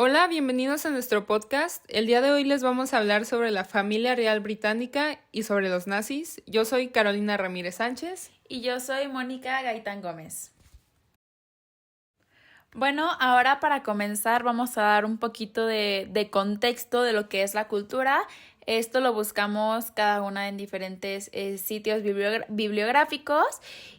Hola, bienvenidos a nuestro podcast. El día de hoy les vamos a hablar sobre la familia real británica y sobre los nazis. Yo soy Carolina Ramírez Sánchez. Y yo soy Mónica Gaitán Gómez. Bueno, ahora para comenzar vamos a dar un poquito de contexto de lo que es la cultura. Esto lo buscamos cada una en diferentes sitios bibliográficos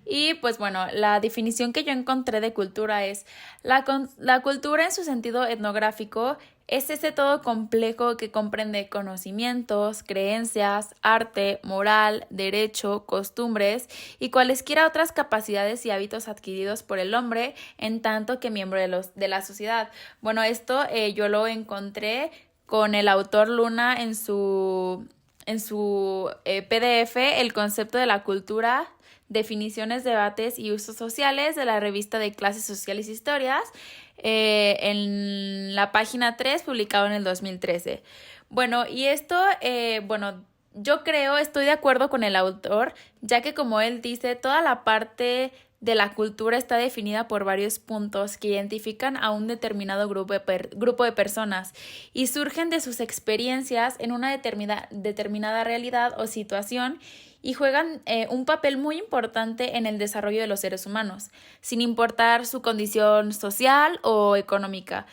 y pues bueno, la definición que yo encontré de cultura es la cultura en su sentido etnográfico es ese todo complejo que comprende conocimientos, creencias, arte, moral, derecho, costumbres y cualesquiera otras capacidades y hábitos adquiridos por el hombre en tanto que miembro de la sociedad. Bueno, esto yo lo encontré con el autor Luna en su PDF, el concepto de la cultura, definiciones, debates y usos sociales de la revista de Clases Sociales e Historias, en la página 3, publicado en el 2013. Bueno, y esto, yo estoy de acuerdo con el autor, ya que como él dice, toda la parte de la cultura está definida por varios puntos que identifican a un determinado grupo de personas y surgen de sus experiencias en una determinada realidad o situación y juegan un papel muy importante en el desarrollo de los seres humanos, sin importar su condición social o económica.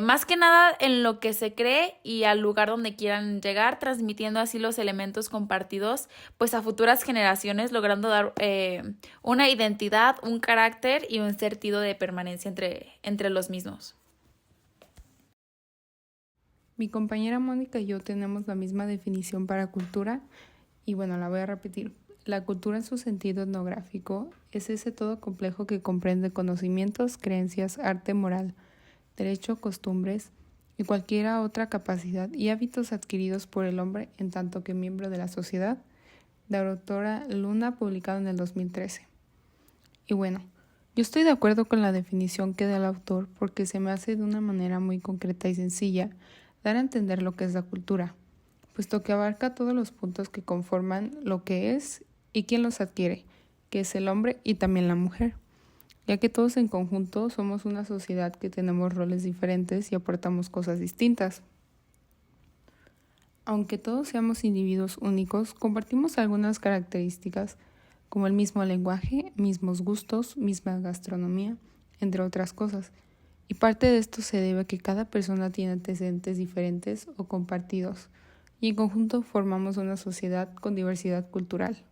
Más que nada en lo que se cree y al lugar donde quieran llegar, transmitiendo así los elementos compartidos pues a futuras generaciones, logrando dar una identidad, un carácter y un sentido de permanencia entre los mismos. Mi compañera Mónica y yo tenemos la misma definición para cultura y bueno, la voy a repetir. La cultura en su sentido etnográfico es ese todo complejo que comprende conocimientos, creencias, arte, moral, derecho, costumbres y cualquiera otra capacidad y hábitos adquiridos por el hombre en tanto que miembro de la sociedad, de la autora Luna, publicado en el 2013. Y bueno, yo estoy de acuerdo con la definición que da el autor porque se me hace de una manera muy concreta y sencilla dar a entender lo que es la cultura, puesto que abarca todos los puntos que conforman lo que es y quién los adquiere, que es el hombre y también la mujer, ya que todos en conjunto somos una sociedad que tenemos roles diferentes y aportamos cosas distintas. Aunque todos seamos individuos únicos, compartimos algunas características como el mismo lenguaje, mismos gustos, misma gastronomía, entre otras cosas. Y parte de esto se debe a que cada persona tiene antecedentes diferentes o compartidos, y en conjunto formamos una sociedad con diversidad cultural.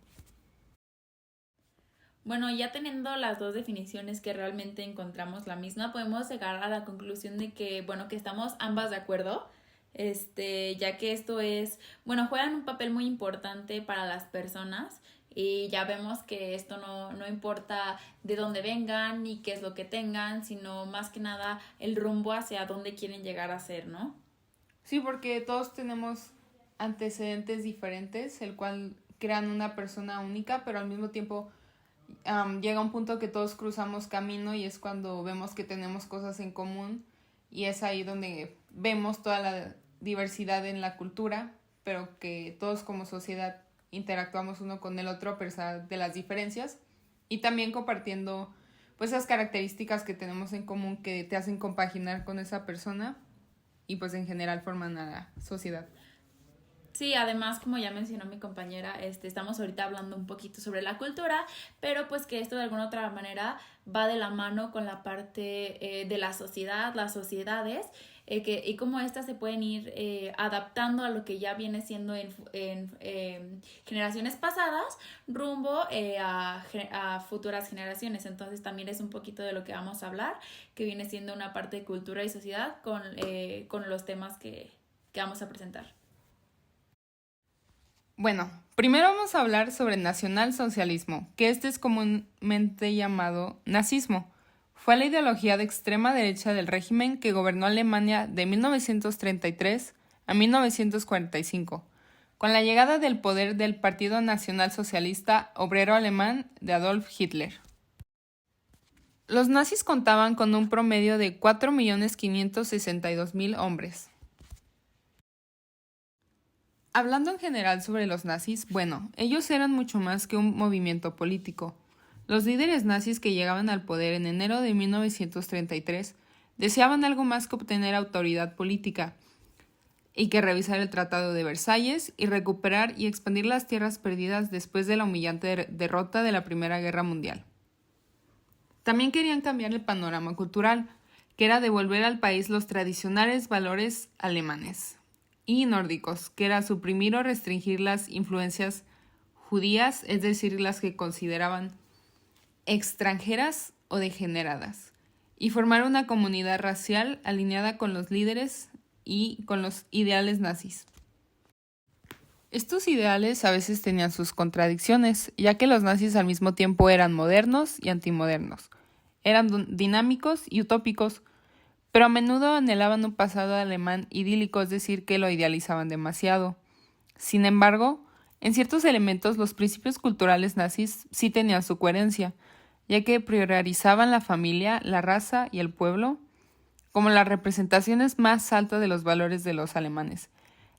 Bueno, ya teniendo las dos definiciones que realmente encontramos la misma, podemos llegar a la conclusión de que, que estamos ambas de acuerdo, ya que juegan un papel muy importante para las personas y ya vemos que esto no importa de dónde vengan ni qué es lo que tengan, sino más que nada el rumbo hacia dónde quieren llegar a ser, ¿no? Sí, porque todos tenemos antecedentes diferentes, el cual crean una persona única, pero al mismo tiempo llega un punto que todos cruzamos camino y es cuando vemos que tenemos cosas en común y es ahí donde vemos toda la diversidad en la cultura, pero que todos como sociedad interactuamos uno con el otro a pesar de las diferencias y también compartiendo pues esas características que tenemos en común que te hacen compaginar con esa persona y pues en general forman a la sociedad. Sí, además, como ya mencionó mi compañera, estamos ahorita hablando un poquito sobre la cultura, pero pues que esto de alguna otra manera va de la mano con la parte de la sociedad, las sociedades, y cómo estas se pueden ir adaptando a lo que ya viene siendo en generaciones pasadas rumbo a futuras generaciones. Entonces también es un poquito de lo que vamos a hablar, que viene siendo una parte de cultura y sociedad con los temas que vamos a presentar. Bueno, primero vamos a hablar sobre nacionalsocialismo, que este es comúnmente llamado nazismo. Fue la ideología de extrema derecha del régimen que gobernó Alemania de 1933 a 1945, con la llegada del poder del Partido Nacional Socialista Obrero Alemán de Adolf Hitler. Los nazis contaban con un promedio de 4.562.000 hombres. Hablando en general sobre los nazis, ellos eran mucho más que un movimiento político. Los líderes nazis que llegaban al poder en enero de 1933 deseaban algo más que obtener autoridad política y que revisar el Tratado de Versalles y recuperar y expandir las tierras perdidas después de la humillante derrota de la Primera Guerra Mundial. También querían cambiar el panorama cultural, que era devolver al país los tradicionales valores alemanes y nórdicos, que era suprimir o restringir las influencias judías, es decir, las que consideraban extranjeras o degeneradas, y formar una comunidad racial alineada con los líderes y con los ideales nazis. Estos ideales a veces tenían sus contradicciones, ya que los nazis al mismo tiempo eran modernos y antimodernos, eran dinámicos y utópicos, pero a menudo anhelaban un pasado alemán idílico, es decir, que lo idealizaban demasiado. Sin embargo, en ciertos elementos los principios culturales nazis sí tenían su coherencia, ya que priorizaban la familia, la raza y el pueblo como las representaciones más altas de los valores de los alemanes.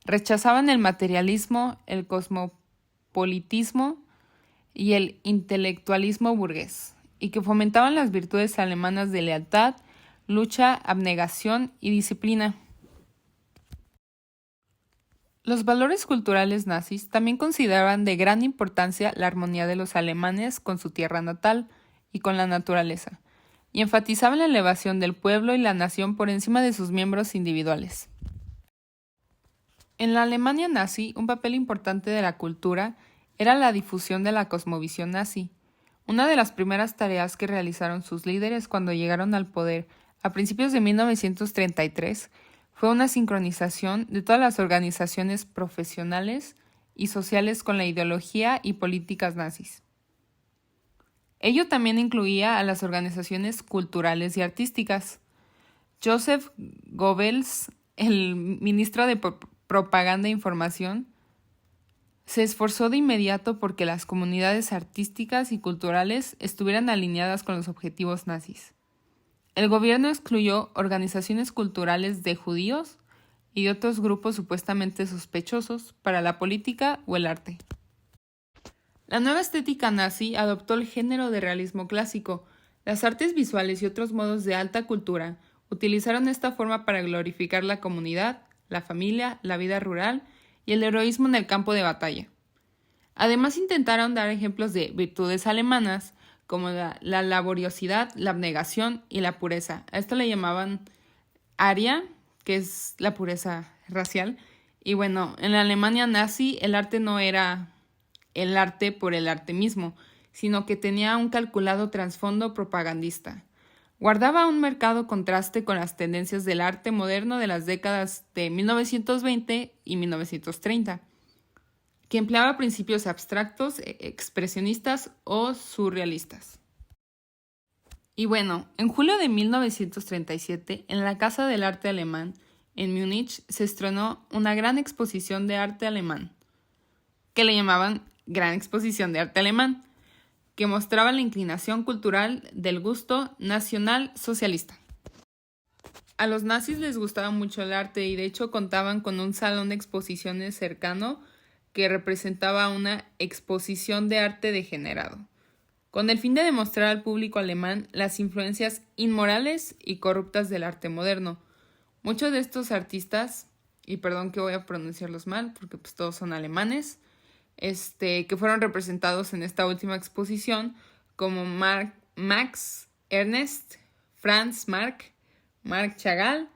Rechazaban el materialismo, el cosmopolitismo y el intelectualismo burgués, y que fomentaban las virtudes alemanas de lealtad, lucha, abnegación y disciplina. Los valores culturales nazis también consideraban de gran importancia la armonía de los alemanes con su tierra natal y con la naturaleza, y enfatizaban la elevación del pueblo y la nación por encima de sus miembros individuales. En la Alemania nazi, un papel importante de la cultura era la difusión de la cosmovisión nazi. Una de las primeras tareas que realizaron sus líderes cuando llegaron al poder a principios de 1933 fue una sincronización de todas las organizaciones profesionales y sociales con la ideología y políticas nazis. Ello también incluía a las organizaciones culturales y artísticas. Joseph Goebbels, el ministro de Propaganda e Información, se esforzó de inmediato porque las comunidades artísticas y culturales estuvieran alineadas con los objetivos nazis. El gobierno excluyó organizaciones culturales de judíos y de otros grupos supuestamente sospechosos para la política o el arte. La nueva estética nazi adoptó el género de realismo clásico. Las artes visuales y otros modos de alta cultura utilizaron esta forma para glorificar la comunidad, la familia, la vida rural y el heroísmo en el campo de batalla. Además intentaron dar ejemplos de virtudes alemanas como la laboriosidad, la abnegación y la pureza. A esto le llamaban Aria, que es la pureza racial. Y bueno, en la Alemania nazi el arte no era el arte por el arte mismo, sino que tenía un calculado trasfondo propagandista. Guardaba un marcado contraste con las tendencias del arte moderno de las décadas de 1920 y 1930, que empleaba principios abstractos, expresionistas o surrealistas. Y bueno, en julio de 1937, en la Casa del Arte Alemán, en Múnich, se estrenó una gran exposición de arte alemán, que le llamaban Gran Exposición de Arte Alemán, que mostraba la inclinación cultural del gusto nacional socialista. A los nazis les gustaba mucho el arte y de hecho contaban con un salón de exposiciones cercano que representaba una exposición de arte degenerado, con el fin de demostrar al público alemán las influencias inmorales y corruptas del arte moderno. Muchos de estos artistas, y perdón que voy a pronunciarlos mal porque pues todos son alemanes, que fueron representados en esta última exposición como Max Ernst, Franz Marc, Marc Chagall,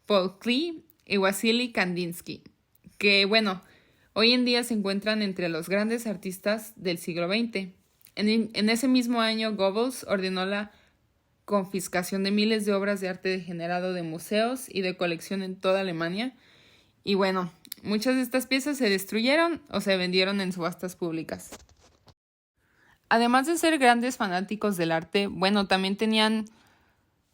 Paul Klee y Wassily Kandinsky, que bueno, hoy en día se encuentran entre los grandes artistas del siglo XX. En ese mismo año, Goebbels ordenó la confiscación de miles de obras de arte degenerado de museos y de colección en toda Alemania. Y bueno, muchas de estas piezas se destruyeron o se vendieron en subastas públicas. Además de ser grandes fanáticos del arte, bueno, también tenían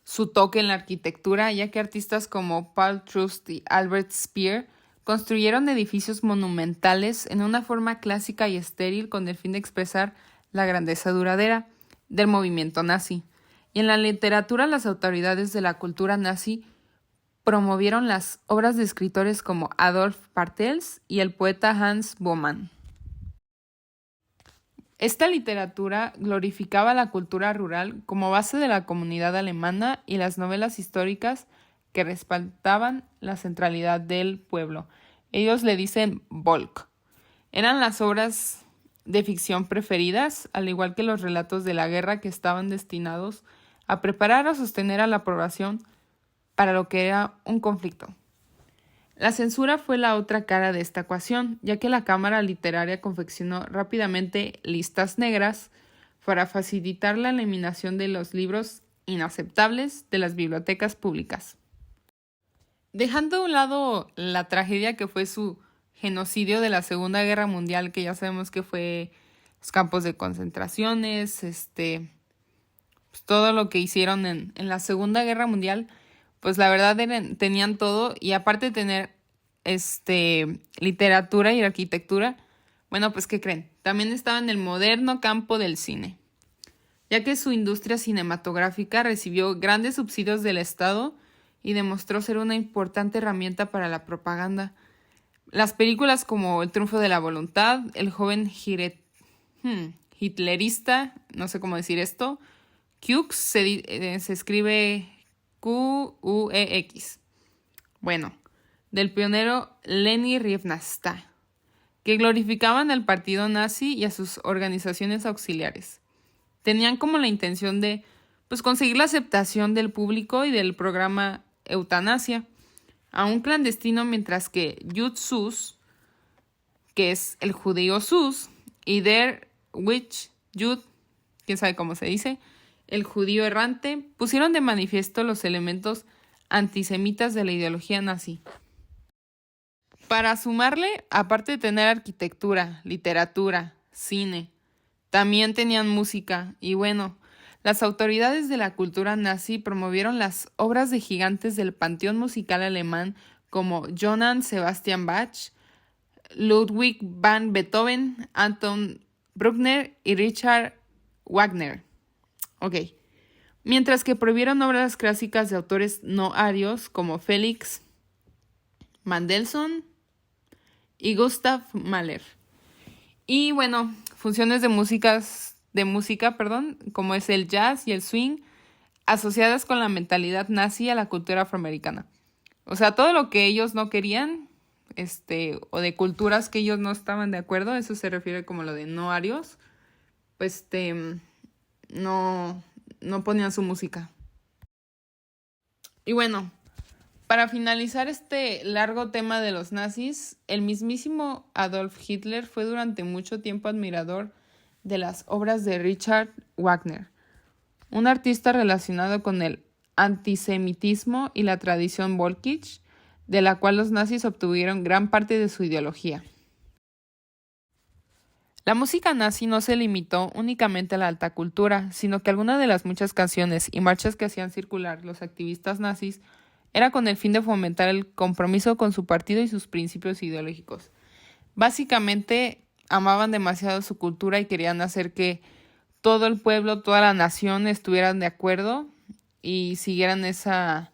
su toque en la arquitectura, ya que artistas como Paul Trust y Albert Speer construyeron edificios monumentales en una forma clásica y estéril con el fin de expresar la grandeza duradera del movimiento nazi. Y en la literatura, las autoridades de la cultura nazi promovieron las obras de escritores como Adolf Bartels y el poeta Hans Bohmann. Esta literatura glorificaba la cultura rural como base de la comunidad alemana y las novelas históricas que respaldaban la centralidad del pueblo. Ellos le dicen Volk. Eran las obras de ficción preferidas, al igual que los relatos de la guerra que estaban destinados a preparar o sostener a la población para lo que era un conflicto. La censura fue la otra cara de esta ecuación, ya que la Cámara Literaria confeccionó rápidamente listas negras para facilitar la eliminación de los libros inaceptables de las bibliotecas públicas. Dejando a un lado la tragedia que fue su genocidio de la Segunda Guerra Mundial, que ya sabemos que fue los campos de concentraciones, pues todo lo que hicieron en la Segunda Guerra Mundial, pues la verdad tenían todo, y aparte de tener literatura y arquitectura, bueno, pues ¿qué creen? También estaba en el moderno campo del cine, ya que su industria cinematográfica recibió grandes subsidios del Estado y demostró ser una importante herramienta para la propaganda. Las películas como El triunfo de la voluntad, El joven hitlerista, no sé cómo decir esto, Qux se escribe Quex. Bueno, del pionero Leni Riefenstahl, que glorificaban al partido nazi y a sus organizaciones auxiliares. Tenían como la intención de conseguir la aceptación del público y del programa Eutanasia, aún clandestino, mientras que Jud Sus, que es el judío Sus, y Der Witch Jud, quién sabe cómo se dice, el judío errante, pusieron de manifiesto los elementos antisemitas de la ideología nazi. Para sumarle, aparte de tener arquitectura, literatura, cine, también tenían música y bueno, las autoridades de la cultura nazi promovieron las obras de gigantes del panteón musical alemán como Johann Sebastian Bach, Ludwig van Beethoven, Anton Bruckner y Richard Wagner. Ok. Mientras que prohibieron obras clásicas de autores no arios como Felix Mendelssohn y Gustav Mahler. Y bueno, funciones de música, como es el jazz y el swing, asociadas con la mentalidad nazi a la cultura afroamericana. O sea, todo lo que ellos no querían, o de culturas que ellos no estaban de acuerdo, eso se refiere como lo de no arios, pues no ponían su música. Y bueno, para finalizar este largo tema de los nazis, el mismísimo Adolf Hitler fue durante mucho tiempo admirador de las obras de Richard Wagner, un artista relacionado con el antisemitismo y la tradición Volkisch, de la cual los nazis obtuvieron gran parte de su ideología. La música nazi no se limitó únicamente a la alta cultura, sino que algunas de las muchas canciones y marchas que hacían circular los activistas nazis era con el fin de fomentar el compromiso con su partido y sus principios ideológicos. Básicamente, amaban demasiado su cultura y querían hacer que todo el pueblo, toda la nación estuvieran de acuerdo y siguieran esa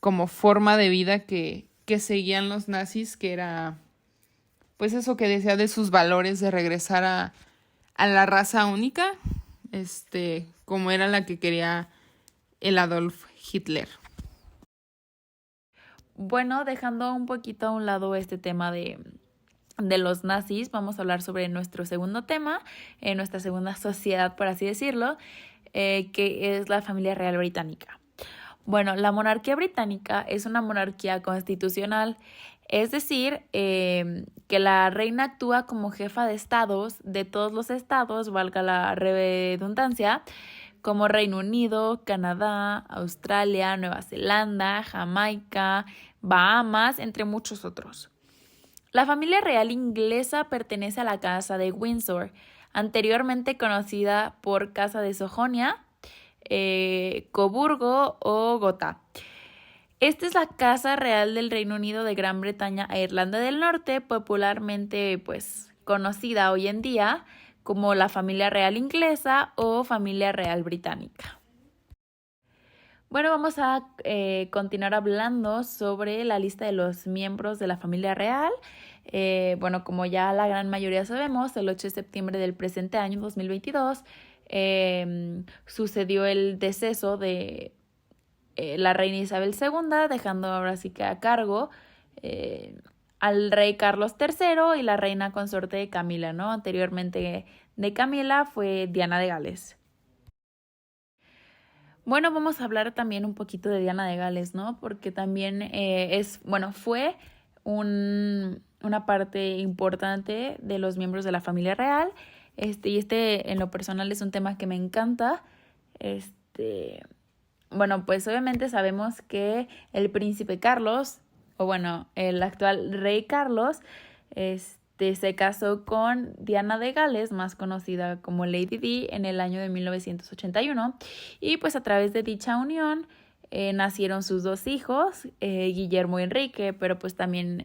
como forma de vida que seguían los nazis, que era pues eso que decía de sus valores de regresar a la raza única, como era la que quería el Adolf Hitler. Bueno, dejando un poquito a un lado este tema de los nazis, vamos a hablar sobre nuestro segundo tema, nuestra segunda sociedad, por así decirlo, que es la familia real británica. Bueno, la monarquía británica es una monarquía constitucional, es decir, que la reina actúa como jefa de estados de todos los estados, valga la redundancia, como Reino Unido, Canadá, Australia, Nueva Zelanda, Jamaica, Bahamas, entre muchos otros. La familia real inglesa pertenece a la Casa de Windsor, anteriormente conocida por Casa de Sajonia, Coburgo o Gotha. Esta es la Casa Real del Reino Unido de Gran Bretaña e Irlanda del Norte, popularmente conocida hoy en día como la familia real inglesa o familia real británica. Bueno, vamos a continuar hablando sobre la lista de los miembros de la familia real. Bueno, como ya la gran mayoría sabemos, el 8 de septiembre del presente año, 2022, sucedió el deceso de la reina Isabel II, dejando ahora sí que a cargo al rey Carlos III y la reina consorte Camila, ¿no? Anteriormente de Camila fue Diana de Gales. Bueno, vamos a hablar también un poquito de Diana de Gales, ¿no? Porque también fue una parte importante de los miembros de la familia real. En lo personal es un tema que me encanta. Pues obviamente sabemos que el príncipe Carlos, el actual rey Carlos, se casó con Diana de Gales, más conocida como Lady Di, en el año de 1981. Y pues a través de dicha unión nacieron sus dos hijos, Guillermo y Enrique, pero pues también,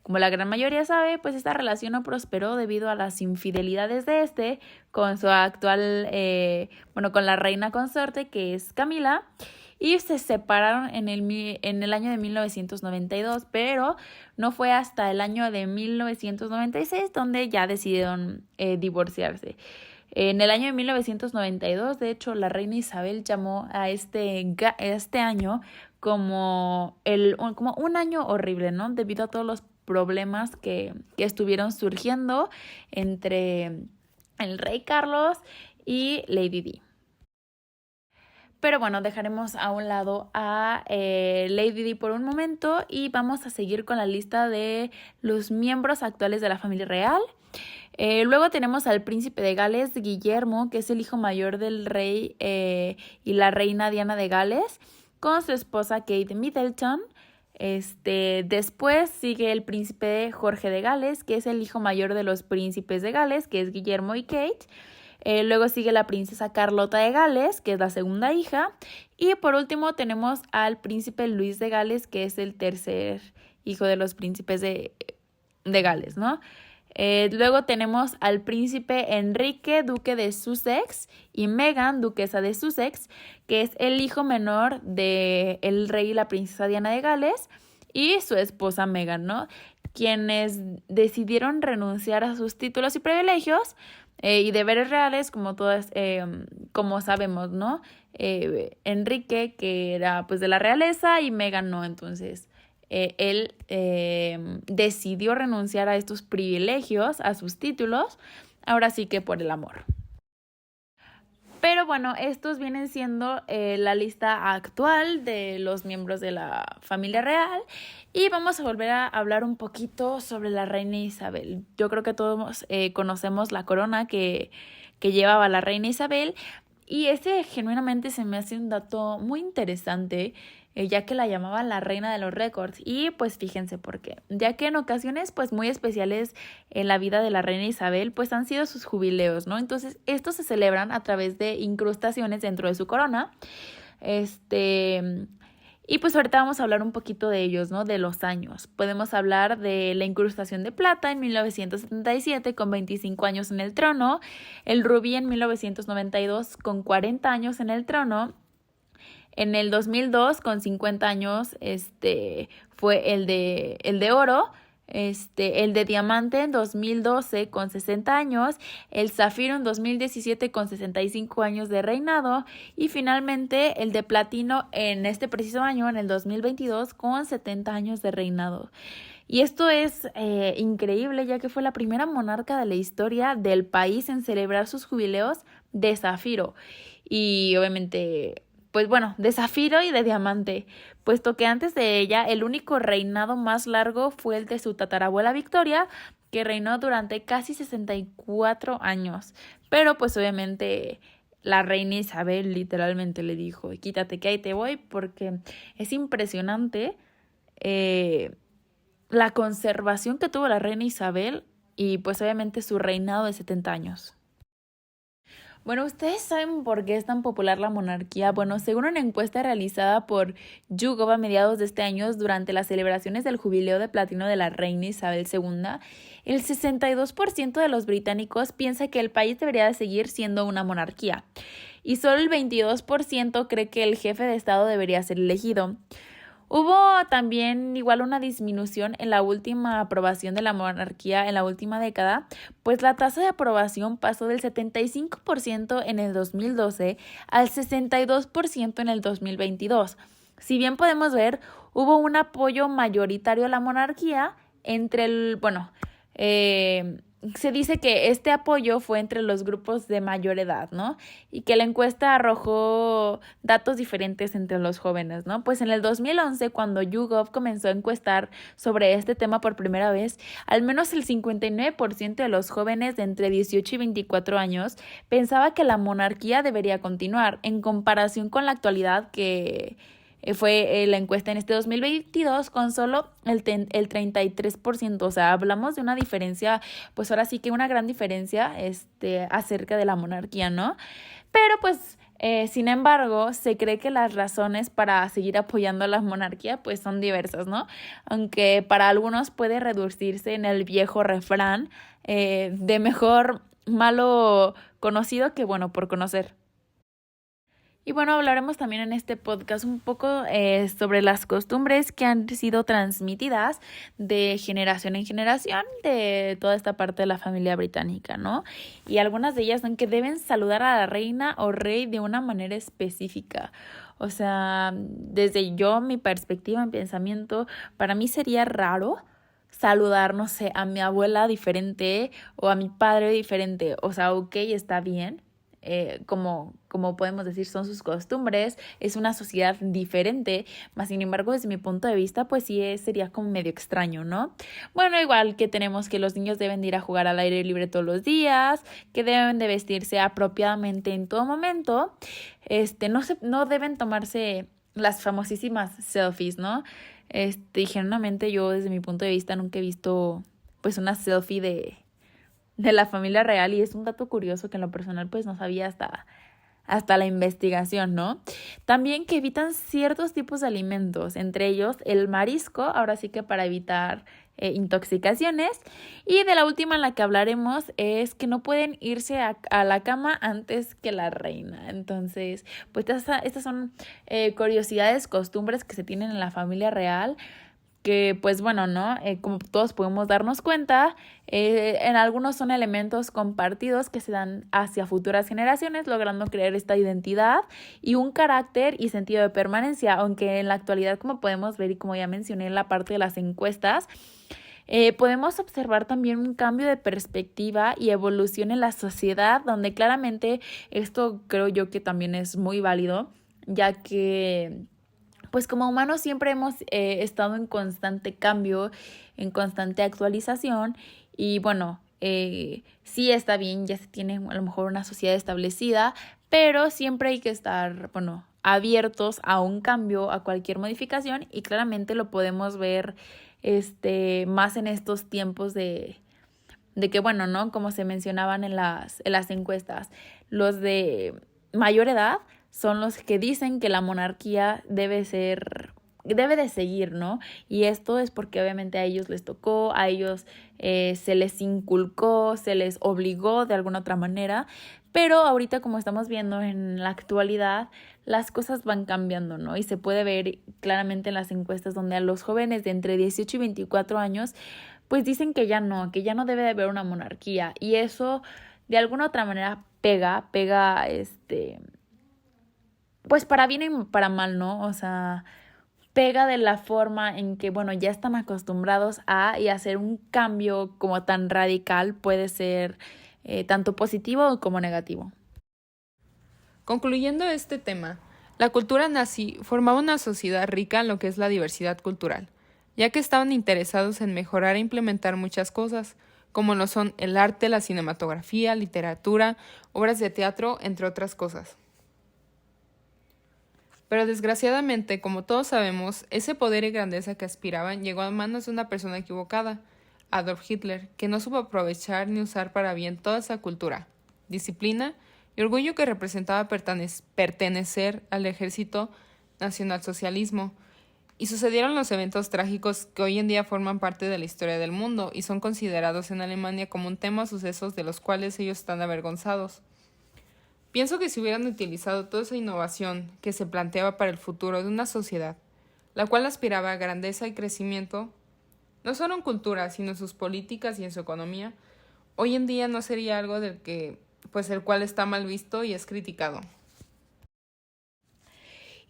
como la gran mayoría sabe, pues esta relación no prosperó debido a las infidelidades de con su actual, con la reina consorte, que es Camila. Y se separaron en el año de 1992, pero no fue hasta el año de 1996 donde ya decidieron divorciarse. En el año de 1992, de hecho, la reina Isabel llamó a este año como un año horrible, ¿no? Debido a todos los problemas que estuvieron surgiendo entre el rey Carlos y Lady Di. Pero bueno, dejaremos a un lado a Lady Di por un momento y vamos a seguir con la lista de los miembros actuales de la familia real. Luego tenemos al príncipe de Gales, Guillermo, que es el hijo mayor del rey y la reina Diana de Gales, con su esposa Kate Middleton. Después sigue el príncipe Jorge de Gales, que es el hijo mayor de los príncipes de Gales, que es Guillermo y Kate. Luego sigue la princesa Carlota de Gales, que es la segunda hija. Y por último tenemos al príncipe Luis de Gales, que es el tercer hijo de los príncipes de Gales, ¿no? Luego tenemos al príncipe Enrique, duque de Sussex, y Meghan, duquesa de Sussex, que es el hijo menor del rey y la princesa Diana de Gales, y su esposa Meghan, ¿no? Quienes decidieron renunciar a sus títulos y privilegios y deberes reales, como sabemos, ¿no? Enrique, que era pues de la realeza, y Meghan no, entonces él decidió renunciar a estos privilegios, a sus títulos, ahora sí que por el amor. Pero bueno, estos vienen siendo la lista actual de los miembros de la familia real y vamos a volver a hablar un poquito sobre la reina Isabel. Yo creo que todos conocemos la corona que llevaba la reina Isabel y ese genuinamente se me hace un dato muy interesante, ya que la llamaban la reina de los récords. Y pues fíjense por qué. Ya que en ocasiones pues muy especiales en la vida de la reina Isabel pues han sido sus jubileos, ¿no? Entonces estos se celebran a través de incrustaciones dentro de su corona. Y pues ahorita vamos a hablar un poquito de ellos, ¿no? De los años. Podemos hablar de la incrustación de plata en 1977 con 25 años en el trono, el rubí en 1992 con 40 años en el trono. En el 2002, con 50 años, fue el de oro. El de diamante en 2012 con 60 años, el zafiro en 2017 con 65 años de reinado y finalmente el de platino en este preciso año, en el 2022, con 70 años de reinado. Y esto es increíble, ya que fue la primera monarca de la historia del país en celebrar sus jubileos de zafiro. Y obviamente, pues bueno, de zafiro y de diamante, puesto que antes de ella el único reinado más largo fue el de su tatarabuela Victoria, que reinó durante casi 64 años. Pero pues obviamente la reina Isabel literalmente le dijo, quítate que ahí te voy, porque es impresionante la conservación que tuvo la reina Isabel y pues obviamente su reinado de 70 años. Bueno, ¿ustedes saben por qué es tan popular la monarquía? Bueno, según una encuesta realizada por YouGov a mediados de este año durante las celebraciones del jubileo de platino de la reina Isabel II, el 62% de los británicos piensa que el país debería seguir siendo una monarquía y solo el 22% cree que el jefe de Estado debería ser elegido. Hubo también igual una disminución en la última aprobación de la monarquía en la última década, pues la tasa de aprobación pasó del 75% en el 2012 al 62% en el 2022. Si bien podemos ver, hubo un apoyo mayoritario a la monarquía se dice que este apoyo fue entre los grupos de mayor edad, ¿no? Y que la encuesta arrojó datos diferentes entre los jóvenes, ¿no? Pues en el 2011, cuando YouGov comenzó a encuestar sobre este tema por primera vez, al menos el 59% de los jóvenes de entre 18 y 24 años pensaba que la monarquía debería continuar, en comparación con la actualidad que fue la encuesta en este 2022 con solo el 33%. O sea, hablamos de una diferencia, pues ahora sí que una gran diferencia acerca de la monarquía, ¿no? Pero pues, sin embargo, se cree que las razones para seguir apoyando a la monarquía pues son diversas, ¿no? Aunque para algunos puede reducirse en el viejo refrán de mejor malo conocido que bueno por conocer. Y bueno, hablaremos también en este podcast un poco sobre las costumbres que han sido transmitidas de generación en generación de toda esta parte de la familia británica, ¿no? Y algunas de ellas son que deben saludar a la reina o rey de una manera específica. O sea, desde mi perspectiva, mi pensamiento, para mí sería raro saludar, no sé, a mi abuela diferente o a mi padre diferente. O sea, ok, está bien. Como podemos decir, son sus costumbres, es una sociedad diferente, más sin embargo, desde mi punto de vista, pues sí sería como medio extraño, ¿no? Bueno, igual que tenemos que los niños deben de ir a jugar al aire libre todos los días, que deben de vestirse apropiadamente en todo momento, no deben tomarse las famosísimas selfies, ¿no? Generalmente yo desde mi punto de vista nunca he visto pues una selfie de la familia real y es un dato curioso que en lo personal pues no sabía hasta la investigación, ¿no? También que evitan ciertos tipos de alimentos, entre ellos el marisco, ahora sí que para evitar intoxicaciones. Y de la última en la que hablaremos es que no pueden irse a la cama antes que la reina. Entonces, pues estas son curiosidades, costumbres que se tienen en la familia real, que pues bueno, ¿no? Como todos podemos darnos cuenta, en algunos son elementos compartidos que se dan hacia futuras generaciones, logrando crear esta identidad y un carácter y sentido de permanencia, aunque en la actualidad, como podemos ver y como ya mencioné en la parte de las encuestas, podemos observar también un cambio de perspectiva y evolución en la sociedad, donde claramente esto creo yo que también es muy válido, ya que pues como humanos siempre hemos estado en constante cambio, en constante actualización y bueno, sí está bien, ya se tiene a lo mejor una sociedad establecida, pero siempre hay que estar, bueno, abiertos a un cambio, a cualquier modificación y claramente lo podemos ver más en estos tiempos de que, bueno, ¿no? Como se mencionaban en las encuestas, los de mayor edad son los que dicen que la monarquía debe de seguir, ¿no? Y esto es porque obviamente a ellos les tocó, a ellos se les inculcó, se les obligó de alguna otra manera, pero ahorita como estamos viendo en la actualidad, las cosas van cambiando, ¿no? Y se puede ver claramente en las encuestas donde a los jóvenes de entre 18 y 24 años, pues dicen que ya no debe de haber una monarquía. Y eso de alguna otra manera pega, pues para bien y para mal, ¿no? O sea, pega de la forma en que, bueno, ya están acostumbrados y hacer un cambio como tan radical puede ser tanto positivo como negativo. Concluyendo este tema, la cultura nazi formaba una sociedad rica en lo que es la diversidad cultural, ya que estaban interesados en mejorar e implementar muchas cosas, como lo son el arte, la cinematografía, literatura, obras de teatro, entre otras cosas. Pero desgraciadamente, como todos sabemos, ese poder y grandeza que aspiraban llegó a manos de una persona equivocada, Adolf Hitler, que no supo aprovechar ni usar para bien toda esa cultura, disciplina y orgullo que representaba pertenecer al ejército nacionalsocialismo. Y sucedieron los eventos trágicos que hoy en día forman parte de la historia del mundo y son considerados en Alemania como un tema sucesos de los cuales ellos están avergonzados. Pienso que si hubieran utilizado toda esa innovación que se planteaba para el futuro de una sociedad la cual aspiraba a grandeza y crecimiento, no solo en cultura, sino en sus políticas y en su economía, hoy en día no sería algo del que, pues el cual está mal visto y es criticado.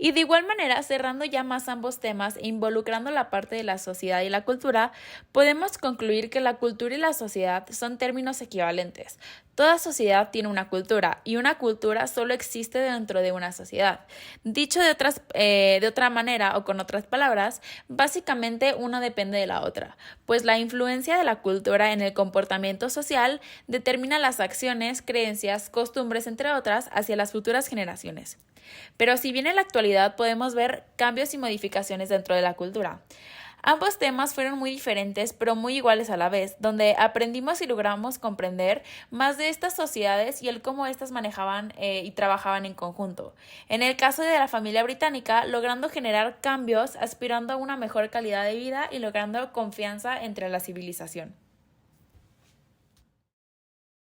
Y de igual manera, cerrando ya más ambos temas e involucrando la parte de la sociedad y la cultura, podemos concluir que la cultura y la sociedad son términos equivalentes. Toda sociedad tiene una cultura y una cultura solo existe dentro de una sociedad. Dicho de otra manera o con otras palabras, básicamente una depende de la otra, pues la influencia de la cultura en el comportamiento social determina las acciones, creencias, costumbres, entre otras, hacia las futuras generaciones. Pero si bien en la actualidad podemos ver cambios y modificaciones dentro de la cultura. Ambos temas fueron muy diferentes, pero muy iguales a la vez, donde aprendimos y logramos comprender más de estas sociedades y el cómo éstas manejaban y trabajaban en conjunto. En el caso de la familia británica, logrando generar cambios, aspirando a una mejor calidad de vida y logrando confianza entre la civilización.